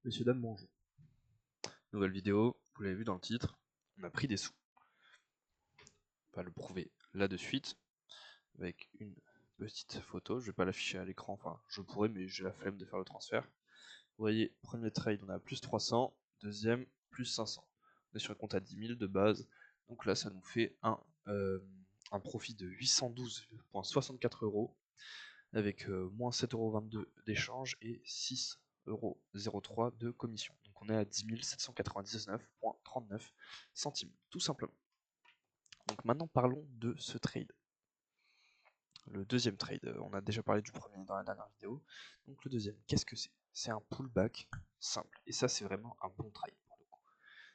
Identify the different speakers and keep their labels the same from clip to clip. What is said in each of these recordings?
Speaker 1: Messieurs, dames, bonjour. Nouvelle vidéo, vous l'avez vu dans le titre, on a pris des sous. On va le prouver là de suite, avec une petite photo, je vais pas l'afficher à l'écran, enfin je pourrais mais j'ai la flemme de faire le transfert. Vous voyez, premier trade on a plus 300, deuxième plus 500. On est sur un compte à 10 000 de base, donc là ça nous fait un profit de 812,64 euros, avec moins 7,22 € d'échange et 6,03 € de commission. Donc on est à 10 799,39 centimes, tout simplement. Donc maintenant parlons de ce trade. Le deuxième trade, on a déjà parlé du premier dans la dernière vidéo. Donc le deuxième, qu'est-ce que c'est? C'est un pullback simple. Et ça c'est vraiment un bon trade pour le coup.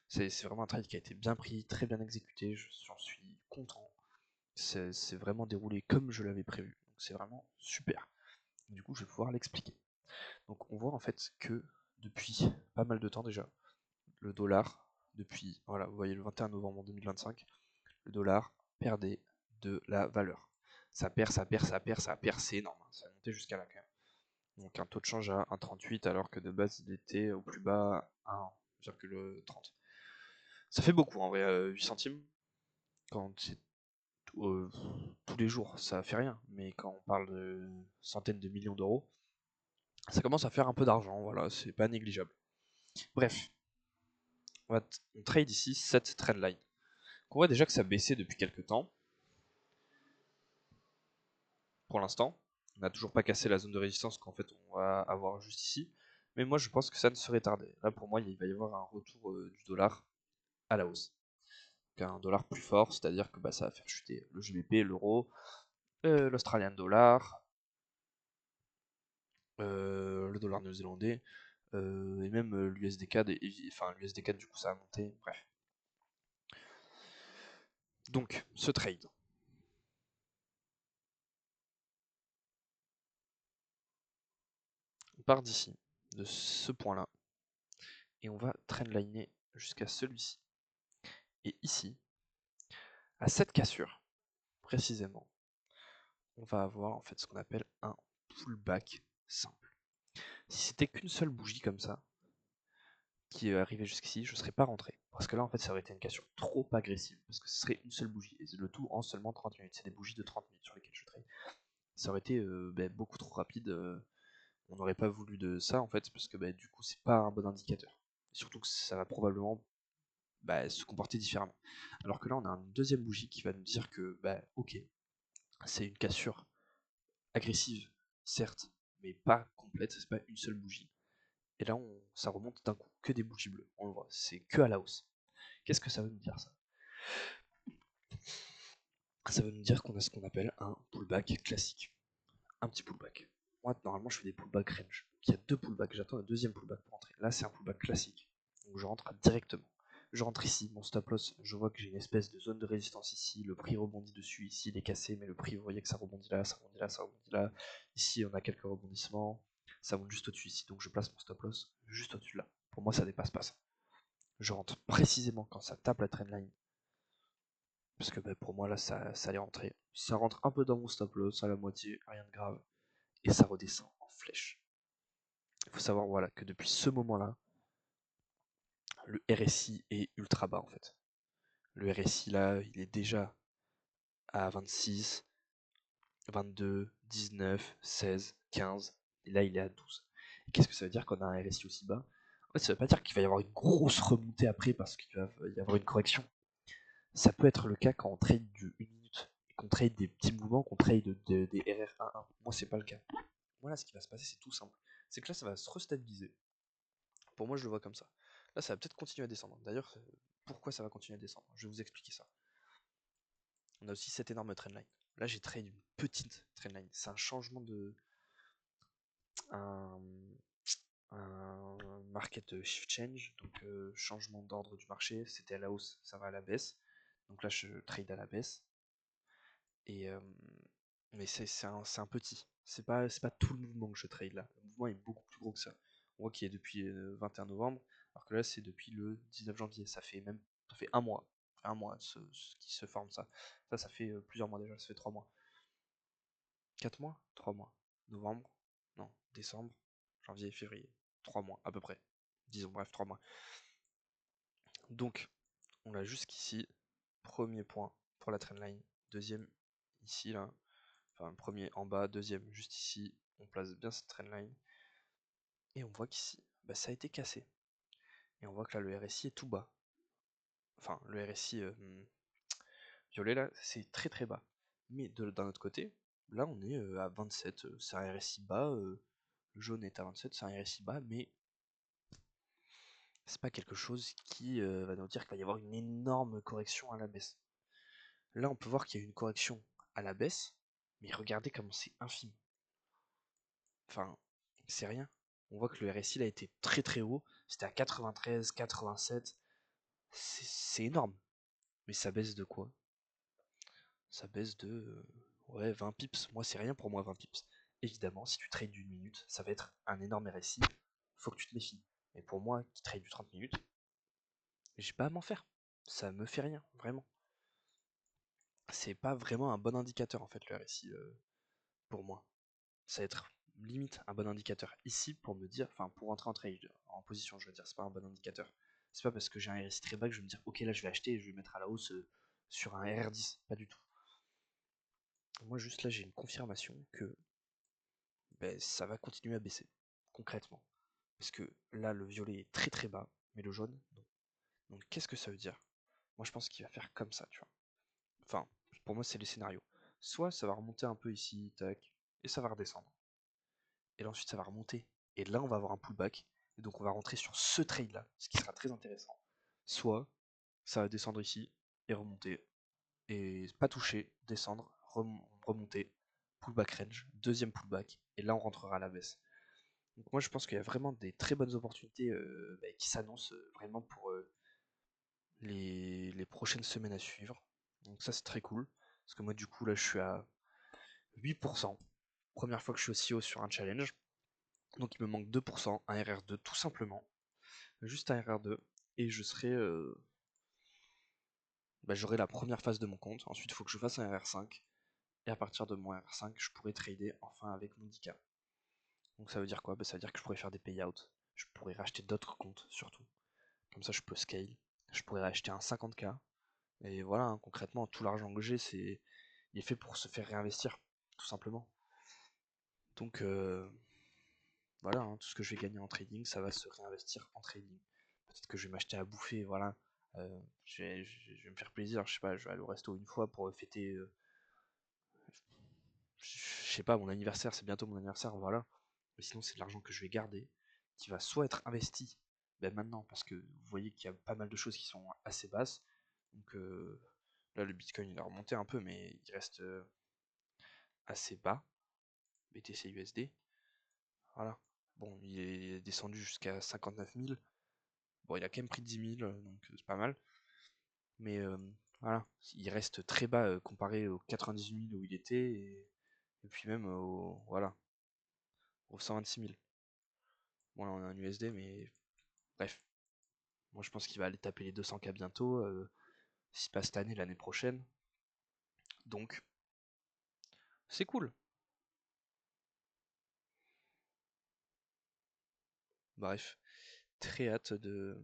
Speaker 1: C'est vraiment un trade qui a été bien pris, très bien exécuté, j'en suis content. C'est vraiment déroulé comme je l'avais prévu. Donc c'est vraiment super. Du coup je vais pouvoir l'expliquer. Donc on voit en fait que depuis pas mal de temps déjà, le dollar, depuis, voilà, vous voyez le 21 novembre 2025, le dollar perdait de la valeur. Ça perd, c'est énorme, hein. Ça a monté jusqu'à là quand même. Donc un taux de change à 1,38 alors que de base il était au plus bas à 1,30. Ça fait beaucoup en vrai, 8 centimes, quand c'est tous les jours, ça fait rien, mais quand on parle de centaines de millions d'euros, ça commence à faire un peu d'argent, voilà, c'est pas négligeable. Bref, on trade ici cette trendline. On voit déjà que ça baissait depuis quelques temps. Pour l'instant, on n'a toujours pas cassé la zone de résistance qu'en fait on va avoir juste ici. Mais moi je pense que ça ne serait tardé. Là pour moi il va y avoir un retour du dollar à la hausse. Donc un dollar plus fort, c'est-à-dire que ça va faire chuter le GBP, l'euro, l'Australian dollar, le dollar néo-zélandais, et même l'USD-CAD, enfin l'USD-CAD du coup ça a monté, bref. Donc ce trade, on part d'ici, de ce point-là, et on va trendliner jusqu'à celui-ci. Et ici, à cette cassure, précisément, on va avoir en fait ce qu'on appelle un pullback simple. Si c'était qu'une seule bougie comme ça, qui arrivait jusqu'ici, je ne serais pas rentré. Parce que là, en fait, ça aurait été une cassure trop agressive. Parce que ce serait une seule bougie. Et le tout en seulement 30 minutes. C'est des bougies de 30 minutes sur lesquelles je trade. Ça aurait été beaucoup trop rapide. On n'aurait pas voulu de ça, en fait. Parce que du coup, c'est pas un bon indicateur. Et surtout que ça va probablement se comporter différemment. Alors que là, on a une deuxième bougie qui va nous dire que, ok, c'est une cassure agressive, certes, mais pas complète, c'est pas une seule bougie. Et là, ça remonte d'un coup, que des bougies bleues, on le voit, c'est que à la hausse. Qu'est-ce que ça veut nous dire ça? Ça veut nous dire qu'on a ce qu'on appelle un pullback classique. Un petit pullback. Moi, normalement, je fais des pullbacks range. Donc, il y a deux pullbacks, j'attends un deuxième pullback pour entrer. Là, c'est un pullback classique. Donc, je rentre directement. Je rentre ici, mon stop loss, je vois que j'ai une espèce de zone de résistance ici, le prix rebondit dessus, ici il est cassé, mais le prix, vous voyez que ça rebondit là, ça rebondit là, ça rebondit là. Ici, on a quelques rebondissements, ça monte juste au-dessus ici, donc je place mon stop loss juste au-dessus de là. Pour moi, ça dépasse pas ça. Je rentre précisément quand ça tape la trendline, parce que pour moi, là, ça allait rentrer. Ça rentre un peu dans mon stop loss, à la moitié, rien de grave, et ça redescend en flèche. Il faut savoir voilà, que depuis ce moment-là, le RSI est ultra bas en fait. Le RSI là, il est déjà à 26, 22, 19, 16, 15, et là il est à 12. Et qu'est-ce que ça veut dire qu'on a un RSI aussi bas? En fait, ça veut pas dire qu'il va y avoir une grosse remontée après parce qu'il va y avoir une correction. Ça peut être le cas quand on trade du 1 minute, qu'on trade des petits mouvements, qu'on trade des RR11. Moi, c'est pas le cas. Moi, là, ce qui va se passer, c'est tout simple. C'est que là, ça va se restabiliser. Pour moi, je le vois comme ça. Là, ça va peut-être continuer à descendre. D'ailleurs, pourquoi ça va continuer à descendre? Je vais vous expliquer ça. On a aussi cette énorme trendline. Là, j'ai trade une petite trendline. C'est un changement de. Un, un market shift change, donc changement d'ordre du marché. C'était à la hausse, ça va à la baisse. Donc là, je trade à la baisse. Et, mais c'est un petit. C'est pas tout le mouvement que je trade là. Le mouvement est beaucoup plus gros que ça. On voit qu'il est depuis 21 novembre, alors que là c'est depuis le 19 janvier. Ça fait un mois. Un mois qui se forme ça. Ça fait plusieurs mois déjà, ça fait 3 mois. 4 mois? 3 mois. Novembre? Non. Décembre? Janvier, février. 3 mois à peu près. disons, bref, 3 mois. Donc, on l'a jusqu'ici. Premier point pour la trendline. Deuxième ici, là. Enfin, premier en bas, deuxième juste ici. On place bien cette trendline. Et on voit qu'ici, bah, ça a été cassé. Et on voit que là, le RSI est tout bas. Enfin, le RSI violet, là, c'est très très bas. Mais d'un autre côté, là, on est à 27. C'est un RSI bas. Le jaune est à 27, c'est un RSI bas, mais c'est pas quelque chose qui va nous dire qu'il va y avoir une énorme correction à la baisse. Là, on peut voir qu'il y a une correction à la baisse, mais regardez comment c'est infime. Enfin, c'est rien. On voit que le RSI a été très très haut, c'était à 93, 87. C'est énorme. Mais ça baisse de quoi? Ça baisse de ouais, 20 pips. Moi, c'est rien pour moi, 20 pips. Évidemment, si tu trades d'une minute, ça va être un énorme RSI. Faut que tu te méfies. Mais pour moi, qui trade du 30 minutes, j'ai pas à m'en faire. Ça me fait rien, vraiment. C'est pas vraiment un bon indicateur en fait le RSI pour moi. Ça va être limite un bon indicateur ici pour me dire, enfin pour rentrer en trade, en position je veux dire, c'est pas un bon indicateur. C'est pas parce que j'ai un RSI très bas que je vais me dire ok là je vais acheter et je vais mettre à la hausse sur un RR10, pas du tout. Moi juste là j'ai une confirmation que ben, ça va continuer à baisser, concrètement. Parce que là le violet est très très bas, mais le jaune non. Donc qu'est-ce que ça veut dire? Moi je pense qu'il va faire comme ça, tu vois. Enfin, pour moi, c'est les scénarios. Soit ça va remonter un peu ici, tac, et ça va redescendre. Et là, ensuite, ça va remonter. Et là, on va avoir un pullback. Et donc, on va rentrer sur ce trade-là, ce qui sera très intéressant. Soit ça va descendre ici et remonter. Et pas toucher, descendre, remonter, pullback range, deuxième pullback. Et là, on rentrera à la baisse. Donc, moi, je pense qu'il y a vraiment des très bonnes opportunités qui s'annoncent vraiment pour les prochaines semaines à suivre. Donc, ça, c'est très cool. Parce que moi, du coup, là, je suis à 8%. Première fois que je suis aussi haut sur un challenge. Donc il me manque 2%, un RR2 tout simplement. Juste un RR2. Et je serai. J'aurai la première phase de mon compte. Ensuite, il faut que je fasse un RR5. Et à partir de mon RR5, je pourrai trader enfin avec mon 10K. Donc ça veut dire quoi? Ça veut dire que je pourrais faire des payouts. Je pourrais racheter d'autres comptes surtout. Comme ça, je peux scale. Je pourrais racheter un 50K. Et voilà, hein, concrètement, tout l'argent que j'ai, il est fait pour se faire réinvestir, tout simplement. Donc, voilà, hein, tout ce que je vais gagner en trading, ça va se réinvestir en trading. Peut-être que je vais m'acheter à bouffer, voilà. Je vais me faire plaisir, je sais pas, je vais aller au resto une fois pour fêter, je sais pas, mon anniversaire, c'est bientôt mon anniversaire, voilà. Mais sinon, c'est de l'argent que je vais garder, qui va soit être investi, maintenant, parce que vous voyez qu'il y a pas mal de choses qui sont assez basses. Donc là, le Bitcoin, il a remonté un peu, mais il reste assez bas. BTC USD, voilà. Bon, il est descendu jusqu'à 59 000. Bon, il a quand même pris 10 000, donc c'est pas mal. Mais voilà, il reste très bas comparé aux 98 000 où il était, et puis même voilà, aux 126 000. Bon, là on a un USD, mais bref. Moi je pense qu'il va aller taper les 200K bientôt, si pas cette année, l'année prochaine. Donc, c'est cool. Bref, très hâte de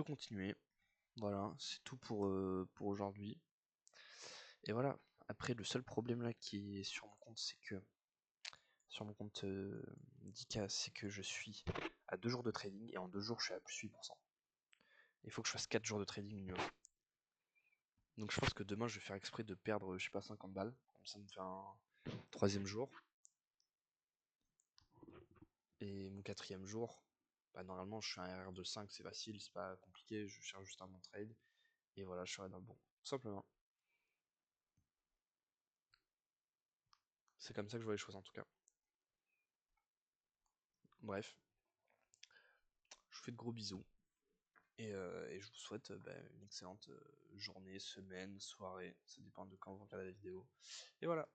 Speaker 1: continuer. Voilà, c'est tout pour aujourd'hui. Et voilà, après le seul problème là qui est sur mon compte, c'est que sur mon compte 10K, c'est que je suis à 2 jours de trading et en 2 jours je suis à plus 8%. Il faut que je fasse 4 jours de trading minimum. Donc je pense que demain je vais faire exprès de perdre, je sais pas, 50 balles. Comme ça me fait un troisième jour. Et mon quatrième jour, normalement je suis un RR de 5, c'est facile, c'est pas compliqué, je cherche juste un bon trade. Et voilà, je serai dans le bon. Tout simplement. C'est comme ça que je vois les choses en tout cas. Bref, je vous fais de gros bisous. Et je vous souhaite une excellente journée, semaine, soirée. Ça dépend de quand vous regardez la vidéo. Et voilà.